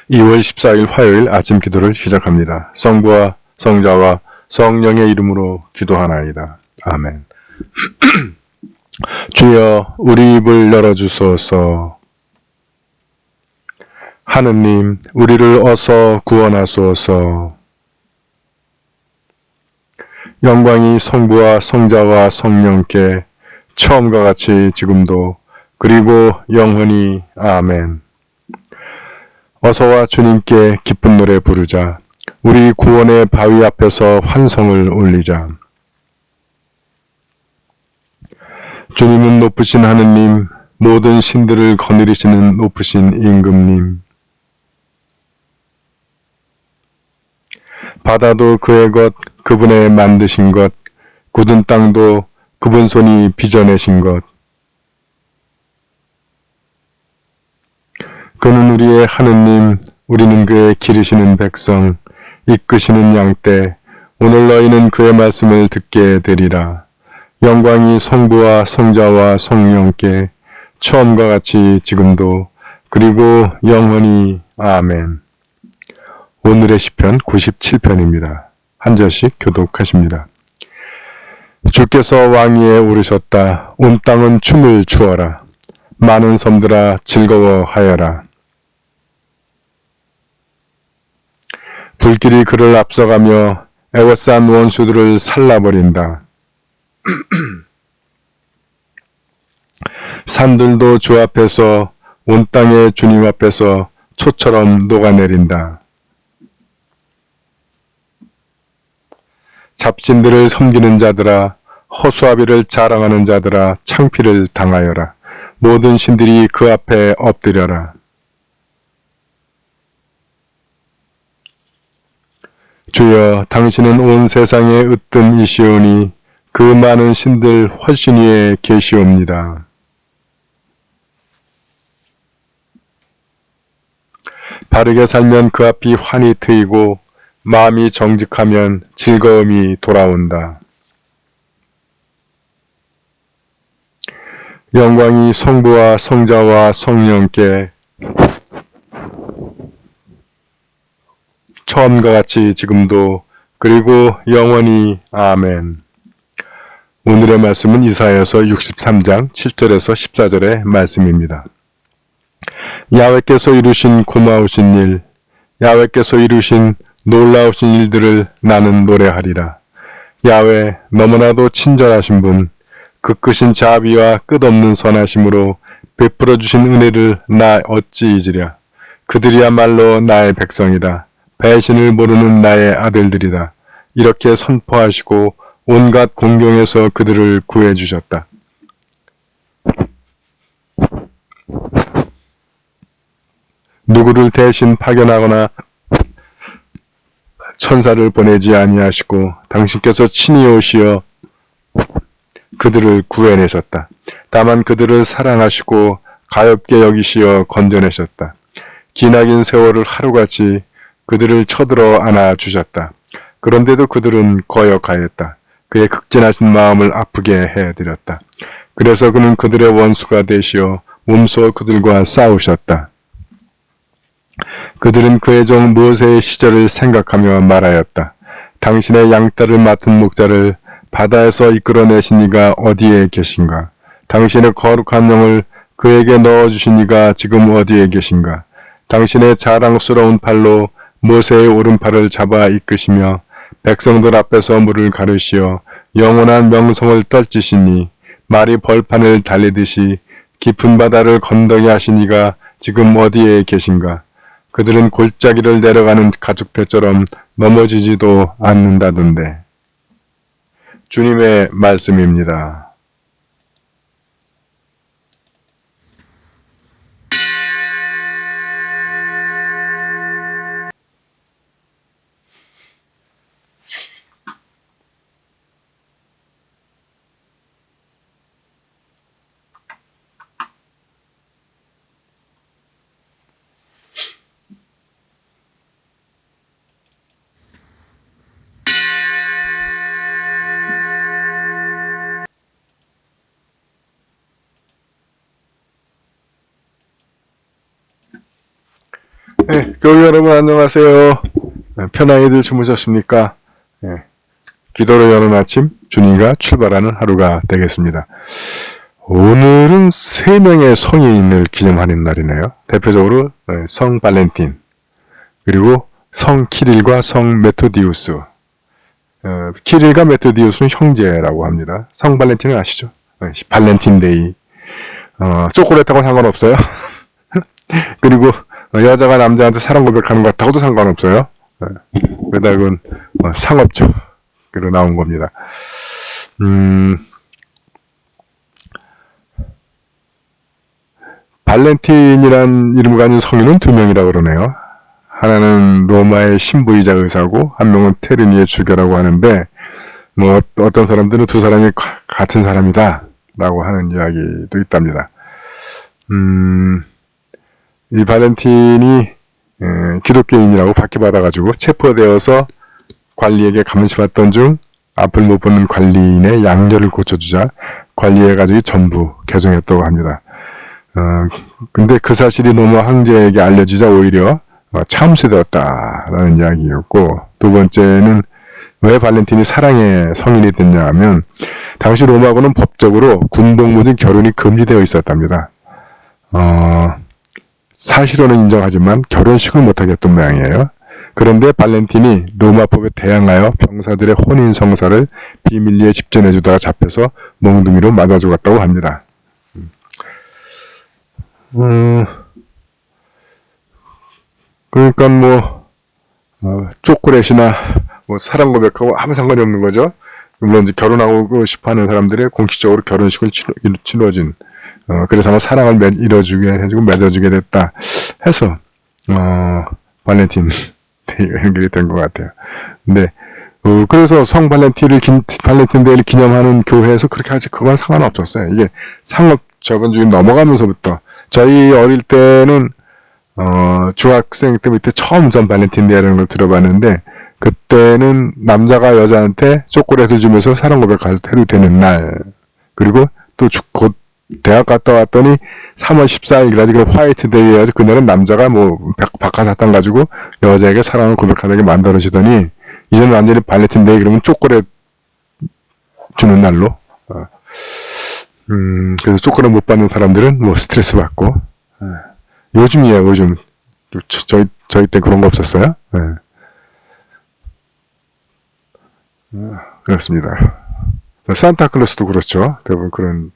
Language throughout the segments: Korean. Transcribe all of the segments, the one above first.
2월 14일 화요일 아침 기도를 시작합니다. 성부와 성자와 성령의 이름으로 기도하나이다. 아멘. 주여 우리 입을 열어주소서. 하느님 우리를 어서 구원하소서. 영광이 성부와 성자와 성령께 처음과 같이 지금도 그리고 영원히 아멘. 어서와 주님께 기쁜 노래 부르자. 우리 구원의 바위 앞에서 환성을 올리자. 주님은 높으신 하느님, 모든 신들을 거느리시는 높으신 임금님. 바다도 그의 것, 그분의 만드신 것, 굳은 땅도 그분 손이 빚어내신 것. 그는 우리의 하느님, 우리는 그의 기르시는 백성, 이끄시는 양떼. 오늘 너희는 그의 말씀을 듣게 되리라. 영광이 성부와 성자와 성령께 처음과 같이 지금도 그리고 영원히 아멘. 오늘의 시편 97편입니다. 한 절씩 교독하십니다. 주께서 왕위에 오르셨다. 온 땅은 춤을 추어라. 많은 섬들아 즐거워하여라. 불길이 그를 앞서가며 애워싼 원수들을 살라버린다. 산들도 주 앞에서 온 땅의 주님 앞에서 초처럼 녹아내린다. 잡신들을 섬기는 자들아, 허수아비를 자랑하는 자들아, 창피를 당하여라. 모든 신들이 그 앞에 엎드려라. 주여, 당신은 온 세상에 으뜸이시오니 그 많은 신들 훨씬 위에 계시옵니다. 바르게 살면 그 앞이 환히 트이고 마음이 정직하면 즐거움이 돌아온다. 영광이 성부와 성자와 성령께 처음과 같이 지금도 그리고 영원히 아멘. 오늘의 말씀은 이사야서 63장 7절에서 14절의 말씀입니다. 야훼께서 이루신 고마우신 일, 야훼께서 이루신 놀라우신 일들을 나는 노래하리라. 야훼, 너무나도 친절하신 분, 그 크신 자비와 끝없는 선하심으로 베풀어 주신 은혜를 나 어찌 잊으랴. 그들이야말로 나의 백성이다. 배신을 모르는 나의 아들들이다. 이렇게 선포하시고 온갖 공경에서 그들을 구해주셨다. 누구를 대신 파견하거나 천사를 보내지 아니하시고 당신께서 친히 오시어 그들을 구해내셨다. 다만 그들을 사랑하시고 가엾게 여기시어 건져내셨다. 기나긴 세월을 하루같이 그들을 쳐들어 안아주셨다. 그런데도 그들은 거역하였다. 그의 극진하신 마음을 아프게 해드렸다. 그래서 그는 그들의 원수가 되시어 몸소 그들과 싸우셨다. 그들은 그의 종 모세의 시절을 생각하며 말하였다. 당신의 양떼를 맡은 목자를 바다에서 이끌어내신 이가 어디에 계신가? 당신의 거룩한 영을 그에게 넣어주신 이가 지금 어디에 계신가? 당신의 자랑스러운 팔로 모세의 오른팔을 잡아 이끄시며 백성들 앞에서 물을 가르시어 영원한 명성을 떨치시니 말이 벌판을 달리듯이 깊은 바다를 건너게 하신 이가 지금 어디에 계신가? 그들은 골짜기를 내려가는 가축들처럼 넘어지지도 않는다던데. 주님의 말씀입니다. 네, 교우 여러분 안녕하세요. 편안히들 주무셨습니까? 네, 기도로 여는 아침 주님과 출발하는 하루가 되겠습니다. 오늘은 3명의 성인을 기념하는 날이네요. 대표적으로 성 발렌틴, 그리고 성 키릴과 성 메토디우스. 키릴과 메토디우스는 형제라고 합니다. 성 발렌틴은 아시죠? 발렌틴데이. 초콜릿하고 상관없어요. 그리고 여자가 남자한테 사랑 고백하는 것 같다고도 상관없어요. 그건 상업적으로 나온 겁니다. 발렌틴이란 이름을 가진 성인은 2명이라고 그러네요. 하나는 로마의 신부이자 의사고 한 명은 테르니의 주교라고 하는데 뭐 어떤 사람들은 두 사람이 같은 사람이다 라고 하는 이야기도 있답니다. 이 발렌틴이 기독교인이라고 박해받아가지고 체포되어서 관리에게 감시받던 중 앞을 못 보는 관리인의 양녀를 고쳐주자 관리의 가족이 전부 개종했다고 합니다. 근데 그 사실이 로마 황제에게 알려지자 오히려 참수되었다라는 이야기였고, 두 번째는 왜 발렌틴이 사랑의 성인이 됐냐 하면 당시 로마군은 법적으로 군복무 등 결혼이 금지되어 있었답니다. 사실로는 인정하지만 결혼식을 못하겠던 모양이에요. 그런데 발렌틴이 로마법에 대항하여 병사들의 혼인 성사를 비밀리에 집전해주다가 잡혀서 몽둥이로 맞아 죽었다고 합니다. 그러니까 초콜릿이나 사랑 고백하고 아무 상관이 없는 거죠. 물론 이제 결혼하고 싶어하는 사람들의 공식적으로 결혼식을 치러진, 그래서 아마 사랑을 이뤄주게 해주고 맺어주게 됐다 해서 발렌틴 데이가 연결이 된 것 같아요. 근데 그래서 성 발렌틴 데이를 기념하는 교회에서 그렇게 하지, 그건 상관없었어요. 이게 상업적인 넘어가면서부터, 저희 어릴 때는 중학생 때부터 처음 전 발렌틴 데이라는 걸 들어봤는데, 그때는 남자가 여자한테 초콜릿을 주면서 사랑 고백해도 되는 날, 그리고 또 곧 대학 갔다 왔더니 3월 14일이라지 그 화이트 데이 해가지고 그날은 남자가 박하사탕 가지고 여자에게 사랑을 고백하게 만들어지더니 이제는 완전히 발렌틴 데이 그러면 초콜릿 주는 날로. 그래서 초콜릿 못 받는 사람들은 스트레스 받고. 요즘이에요, 요즘. 저희 때 그런 거 없었어요? 그렇습니다. 산타클로스도 그렇죠. 대부분 그런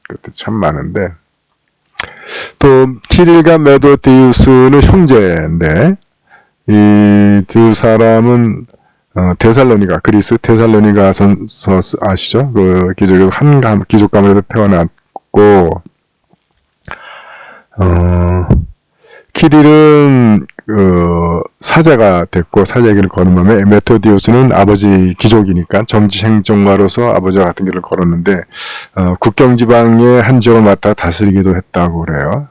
것들 참 많은데, 또 키릴과 메도디우스는 형제인데, 이 두 사람은 데살로니가, 그리스 데살로니가서 아시죠? 그 기족 가문에서 태어났고, 키릴은 사제가 됐고 사제 길을 걸은 다음에 메토디우스는 아버지 귀족이니까 정치 행정가로서 아버지와 같은 길을 걸었는데 국경 지방의 한 지역을 맡아 다스리기도 했다고 그래요.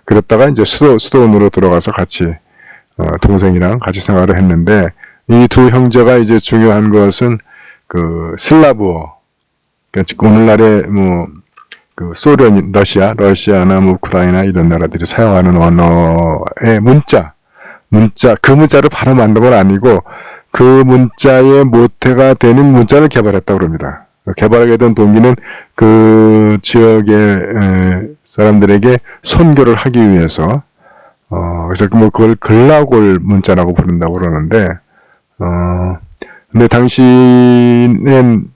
그랬다가 이제 수도원으로 들어가서 같이 동생이랑 같이 생활을 했는데, 이 두 형제가 이제 중요한 것은 그 슬라브어, 그러니까 오늘날의 소련, 러시아나 우크라이나 이런 나라들이 사용하는 언어의 문자, 그 문자를 바로 만든 건 아니고 그 문자의 모태가 되는 문자를 개발했다고 합니다. 개발하게 된 동기는 그 지역의 사람들에게 선교를 하기 위해서, 그래서 그걸 글라골 문자라고 부른다고 그러는데, 근데 당시엔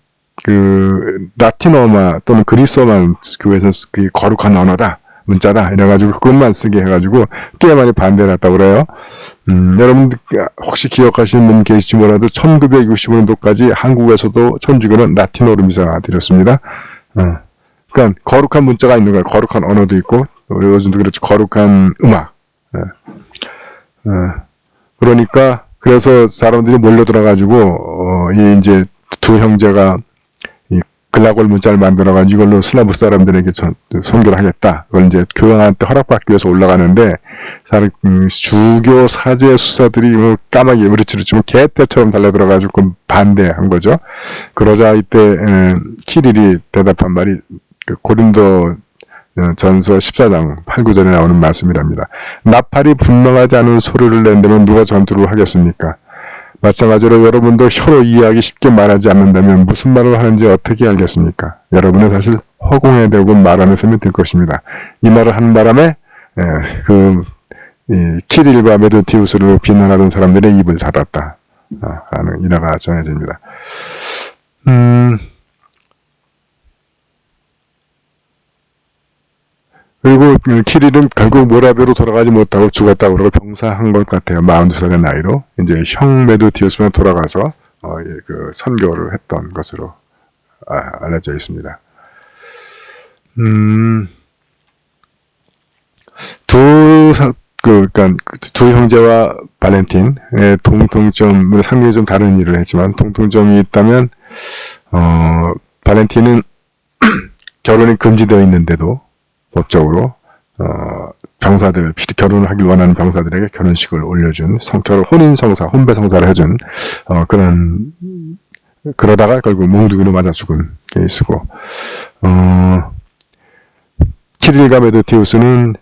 그 라틴어만 또는 그리스어만 교회에서 그게 거룩한 언어다, 문자다 이래가지고 그것만 쓰게 해가지고 꽤 많이 반대를 했다고 그래요. 여러분들 혹시 기억하시는 분 계실지 몰라도 1965년도까지 한국에서도 천주교는 라틴어로 미사드렸습니다. 그러니까 거룩한 문자가 있는 거예요. 거룩한 언어도 있고, 우리 요즘도 그렇죠, 거룩한 음악. 그러니까 그래서 사람들이 몰려들어가지고 이제 두 형제가 글라골 문자를 만들어가지고 이걸로 슬라브 사람들에게 선교를 하겠다. 그걸 이제 교황한테 허락받기 위해서 올라가는데, 주교 사제 수사들이 까마귀 우리치르치면 개떼처럼 달려들어가지고 반대한 거죠. 그러자 이때 키릴이 대답한 말이, 고린도 전서 14장 8, 9절에 나오는 말씀이랍니다. 나팔이 분명하지 않은 소리를 낸다면 누가 전투를 하겠습니까? 마찬가지로 여러분도 혀로 이해하기 쉽게 말하지 않는다면 무슨 말을 하는지 어떻게 알겠습니까? 여러분은 사실 허공에 대고 말하는 셈이 될 것입니다. 이 말을 하는 바람에 키릴과 메도티우스를 비난하던 사람들의 입을 닫았다 라는 일화가 전해집니다. 그리고 키릴은 결국 모라비아로 돌아가지 못하고 죽었다고 그러고 병사한 것 같아요. 42살의 나이로 이제 형 메도티우스만 돌아가서 그 선교를 했던 것으로 알려져 있습니다. 그러니까 두 형제와 발렌틴의 공통점, 상당히 좀 다른 일을 했지만 공통점이 있다면 발렌틴은 결혼이 금지되어 있는데도 법적으로 병사들, 결혼을 하길 원하는 병사들에게 결혼식을 올려준 혼인성사, 혼배성사를 해준 그러다가 결국 몽둥이로 맞아 죽은 케이스고, 키릴과 메도티우스는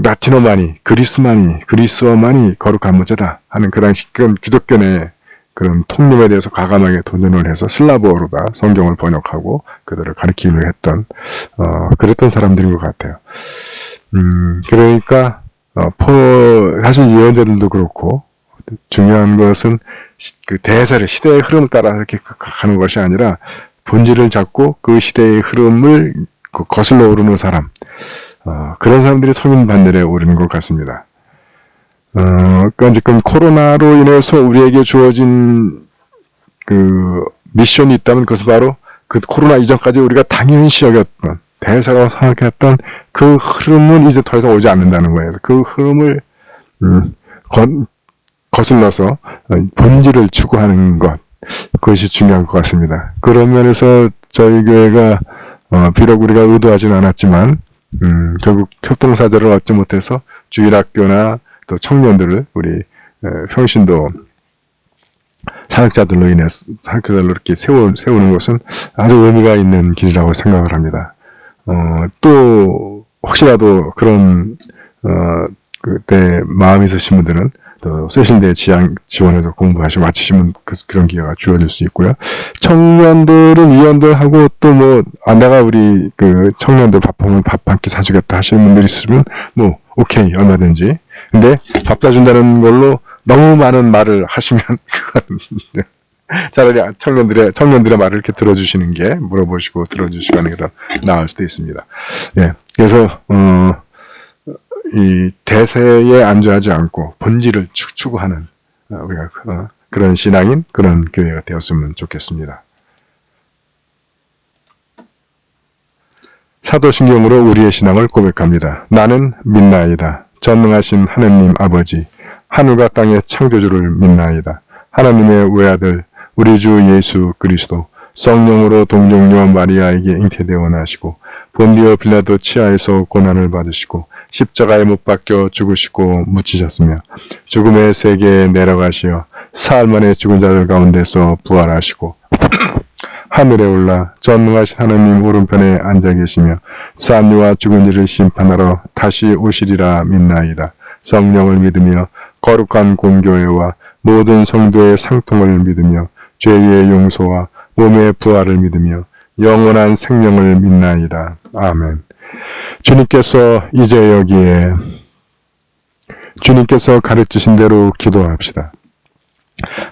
라틴어만이, 그리스어만이 거룩한 문제다 하는 그런 기독교 내 그런 통념에 대해서 과감하게 도전을 해서 슬라브어로다 성경을 번역하고 그들을 가르치기로 했던 그랬던 사람들인 것 같아요. 그러니까 사실 예언자들도 그렇고 중요한 것은 그 대세를, 시대의 흐름을 따라 이렇게 가는 것이 아니라 본질을 잡고 그 시대의 흐름을 거슬러 오르는 사람, 그런 사람들이 성인 반열에 오르는 것 같습니다. 그러니까 지금 코로나로 인해서 우리에게 주어진 그 미션이 있다면 그것은 바로 그 코로나 이전까지 우리가 당연시 여겼던, 대세라고 생각했던 그 흐름은 이제 더 이상 오지 않는다는 거예요. 그 흐름을 거슬러서 본질을 추구하는 것, 그것이 중요한 것 같습니다. 그런 면에서 저희 교회가 비록 우리가 의도하지는 않았지만 결국 교통사절을 얻지 못해서 주일학교나 또 청년들을 우리 평신도 사역자들로 이렇게 세우는 것은 아주 의미가 있는 길이라고 생각을 합니다. 또 혹시라도 그런 그때 마음이 있으신 분들은 또 세신대 지원해서 공부하시고 마치시면 그런 기회가 주어질 수 있고요. 청년들은 위원들하고 또 내가 우리 그 청년들 밥 한 끼 사주겠다 하시는 분들이 있으면 오케이, 얼마든지. 근데 밥 사준다는 걸로 너무 많은 말을 하시면 차라리 청년들의 말을 이렇게 들어주시는 게, 물어보시고 들어주시고 하는 게 더 나을 수도 있습니다. 예. 그래서 이 대세에 안주하지 않고 본질을 추구하는 우리가 그런 신앙인, 그런 교회가 되었으면 좋겠습니다. 사도신경으로 우리의 신앙을 고백합니다. 나는 믿나이다. 전능하신 하느님 아버지, 하늘과 땅의 창조주를 믿나이다. 하나님의 외아들 우리 주 예수 그리스도 성령으로 동정녀 마리아에게 잉태되어 나시고 본디오 빌라도 치하에서 고난을 받으시고 십자가에 못 박혀 죽으시고 묻히셨으며 죽음의 세계에 내려가시어 사흘 만에 죽은 자들 가운데서 부활하시고 하늘에 올라 전능하신 하나님 오른편에 앉아 계시며 산 이와 죽은 이를 심판하러 다시 오시리라 믿나이다. 성령을 믿으며 거룩한 공교회와 모든 성도의 상통을 믿으며 죄의 용서와 몸의 부활을 믿으며 영원한 생명을 믿나이다. 아멘. 주님께서 이제 여기에 주님께서 가르치신 대로 기도합시다.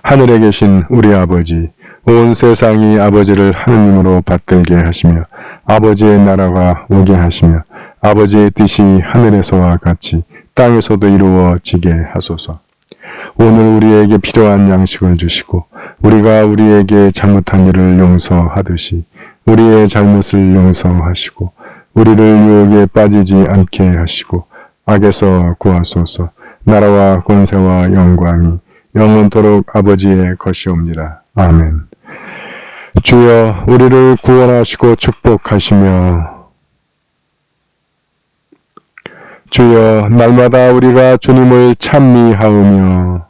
하늘에 계신 우리 아버지, 온 세상이 아버지를 하느님으로 받들게 하시며 아버지의 나라가 오게 하시며 아버지의 뜻이 하늘에서와 같이 땅에서도 이루어지게 하소서. 오늘 우리에게 필요한 양식을 주시고 우리가 우리에게 잘못한 일을 용서하듯이 우리의 잘못을 용서하시고 우리를 유혹에 빠지지 않게 하시고 악에서 구하소서. 나라와 권세와 영광이 영원토록 아버지의 것이옵니다. 아멘. 주여 우리를 구원하시고 축복하시며 주여 날마다 우리가 주님을 찬미하오며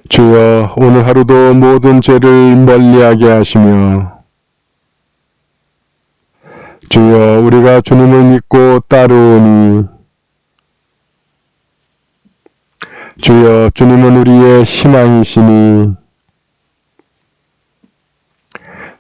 주여 오늘 하루도 모든 죄를 멀리하게 하시며 주여, 우리가 주님을 믿고 따르오니 주여, 주님은 우리의 희망이시니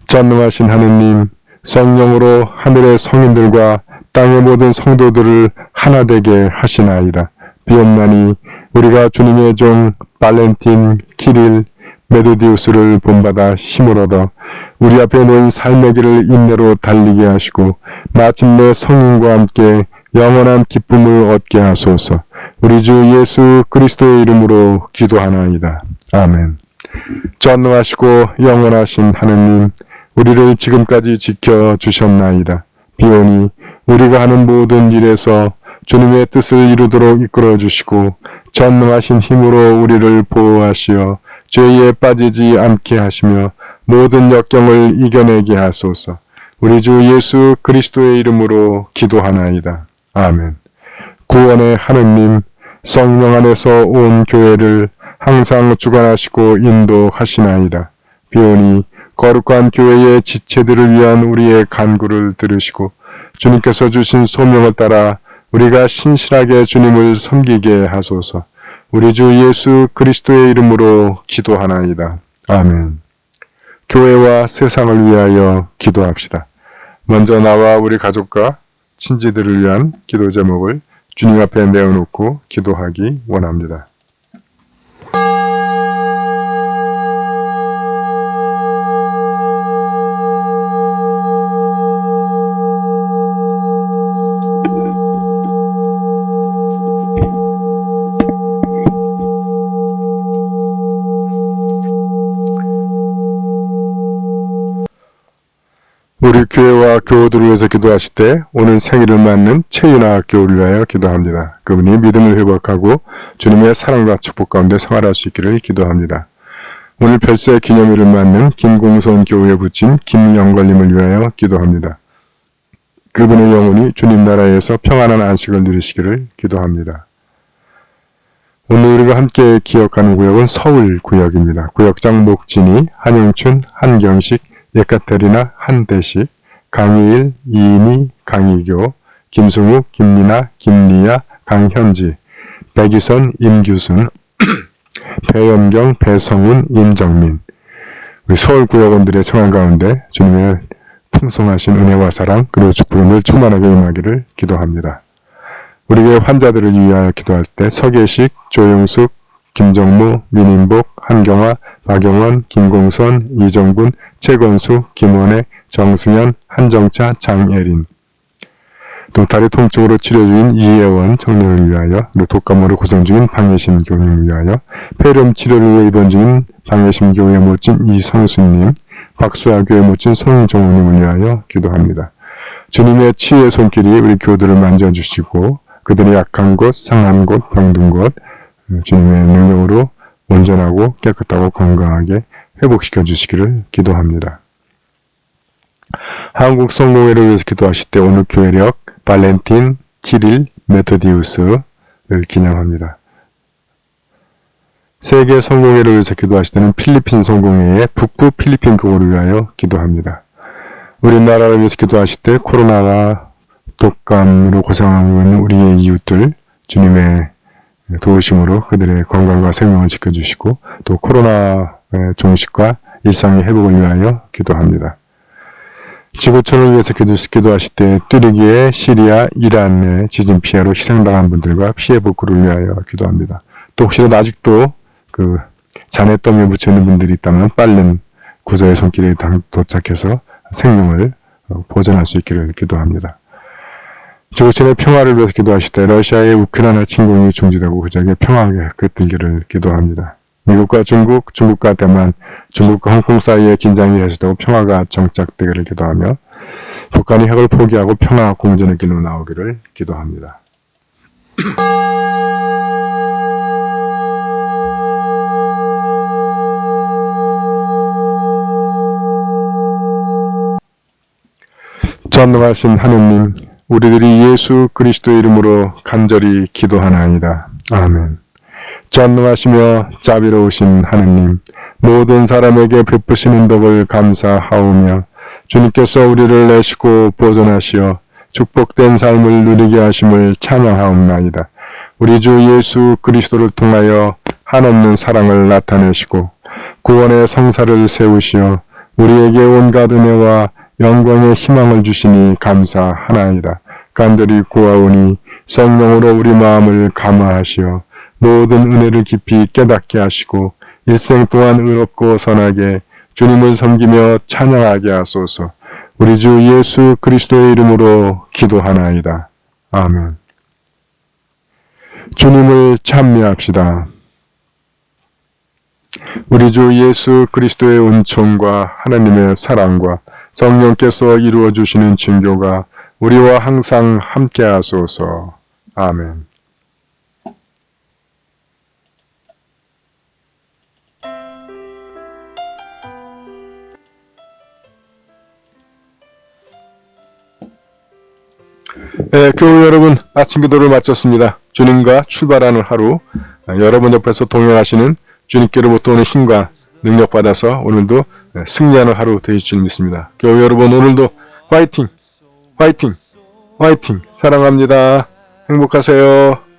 전능하신 하느님, 성령으로 하늘의 성인들과 땅의 모든 성도들을 하나 되게 하시나이다. 비옵나니 우리가 주님의 종 발렌틴, 키릴, 메도디우스를 본받아 힘을 얻어 우리 앞에 놓인 삶의 길을 인내로 달리게 하시고 마침내 성령과 함께 영원한 기쁨을 얻게 하소서. 우리 주 예수 그리스도의 이름으로 기도하나이다. 아멘. 전능하시고 영원하신 하느님, 우리를 지금까지 지켜주셨나이다. 비오니 우리가 하는 모든 일에서 주님의 뜻을 이루도록 이끌어 주시고 전능하신 힘으로 우리를 보호하시어 죄에 빠지지 않게 하시며 모든 역경을 이겨내게 하소서. 우리 주 예수 그리스도의 이름으로 기도하나이다. 아멘. 구원의 하느님, 성령 안에서 온 교회를 항상 주관하시고 인도하시나이다. 비오니 거룩한 교회의 지체들을 위한 우리의 간구를 들으시고 주님께서 주신 소명을 따라 우리가 신실하게 주님을 섬기게 하소서. 우리 주 예수 그리스도의 이름으로 기도하나이다. 아멘. 교회와 세상을 위하여 기도합시다. 먼저 나와 우리 가족과 친지들을 위한 기도 제목을 주님 앞에 내어놓고 기도하기 원합니다. 우리 교회와 교우들을 위해서 기도하실 때 오늘 생일을 맞는 최윤아 교우를 위하여 기도합니다. 그분이 믿음을 회복하고 주님의 사랑과 축복 가운데 생활할 수 있기를 기도합니다. 오늘 별세 기념일을 맞는 김공선 교우의 부친 김영걸님을 위하여 기도합니다. 그분의 영혼이 주님 나라에서 평안한 안식을 누리시기를 기도합니다. 오늘 우리가 함께 기억하는 구역은 서울구역입니다. 구역장 목진이, 한영춘, 한경식, 예카테리나, 한대식, 강희일, 이인희, 강희교, 김승욱, 김민아, 김리아, 강현지, 백이선, 임규순, 배연경, 배성훈, 임정민. 우리 서울구역원들의 생활 가운데 주님의 풍성하신 은혜와 사랑 그리고 축복을 늘 충만하게 임하기를 기도합니다. 우리 교회 환자들을 위하여 기도할 때 서계식, 조영숙, 김정무, 민인복, 한경화, 박영원, 김공선, 이정군, 최건수, 김원혜, 정승현, 한정차, 장예린. 또 다리 통증으로 치료 중인 이혜원 청년을 위하여, 그리고 독감으로 고생 중인 방예심 교우님을 위하여, 폐렴 치료를 위해 입원 중인 방예심 교우의 모친 이성수님, 박수아 교회 모친 송정우님을 위하여 기도합니다. 주님의 치유의 손길이 우리 교우들을 만져주시고 그들의 약한 곳, 상한 곳, 병든 곳 주님의 능력으로 온전하고 깨끗하고 건강하게 회복시켜 주시기를 기도합니다. 한국 성공회를 위해서 기도하실 때 오늘 교회력 발렌틴, 키릴, 메토디우스를 기념합니다. 세계 성공회를 위해서 기도하실 때는 필리핀 성공회의 북부 필리핀 교회를 위하여 기도합니다. 우리나라를 위해서 기도하실 때 코로나와 독감으로 고생하고 있는 우리의 이웃들 주님의 도우심으로 그들의 건강과 생명을 지켜주시고 또 코로나의 종식과 일상의 회복을 위하여 기도합니다. 지구촌을 위해서 기도하실 때 뚜르기에 시리아, 이란의 지진 피해로 희생당한 분들과 피해 복구를 위하여 기도합니다. 또 혹시라도 아직도 그 잔해더미에 묻혀있는 분들이 있다면 빠른 구조의 손길에 도착해서 생명을 보존할 수 있기를 기도합니다. 지구촌의 평화를 위해서 기도하실 때 러시아의 우크라이나 침공이 중지되고 그 지역에 평화가 깃들기를 기도합니다. 미국과 중국, 중국과 대만, 중국과 홍콩 사이의 긴장이 해소되고 평화가 정착되기를 기도하며 북한이 핵을 포기하고 평화 공존의 길로 나오기를 기도합니다. 전능하신 하느님, 우리들이 예수 그리스도의 이름으로 간절히 기도하나이다. 아멘. 전능하시며 자비로우신 하느님, 모든 사람에게 베푸시는 덕을 감사하오며 주님께서 우리를 내시고 보존하시어 축복된 삶을 누리게 하심을 찬양하옵나이다. 우리 주 예수 그리스도를 통하여 한없는 사랑을 나타내시고 구원의 성사를 세우시어 우리에게 온갖 은혜와 영광의 희망을 주시니 감사하나이다. 간절히 구하오니 성령으로 우리 마음을 감화하시어 모든 은혜를 깊이 깨닫게 하시고 일생 동안 의롭고 선하게 주님을 섬기며 찬양하게 하소서. 우리 주 예수 그리스도의 이름으로 기도하나이다. 아멘. 주님을 찬미합시다. 우리 주 예수 그리스도의 은총과 하나님의 사랑과 성령께서 이루어 주시는 증거가 우리와 항상 함께 하소서. 아멘. 네, 교우 여러분, 아침 기도를 마쳤습니다. 주님과 출발하는 하루, 여러분 옆에서 동행하시는 주님께로부터 오는 힘과 능력 받아서 오늘도 승리하는 하루 되실 줄 믿습니다. 교우 여러분, 오늘도 화이팅! 화이팅! 화이팅! 사랑합니다. 행복하세요.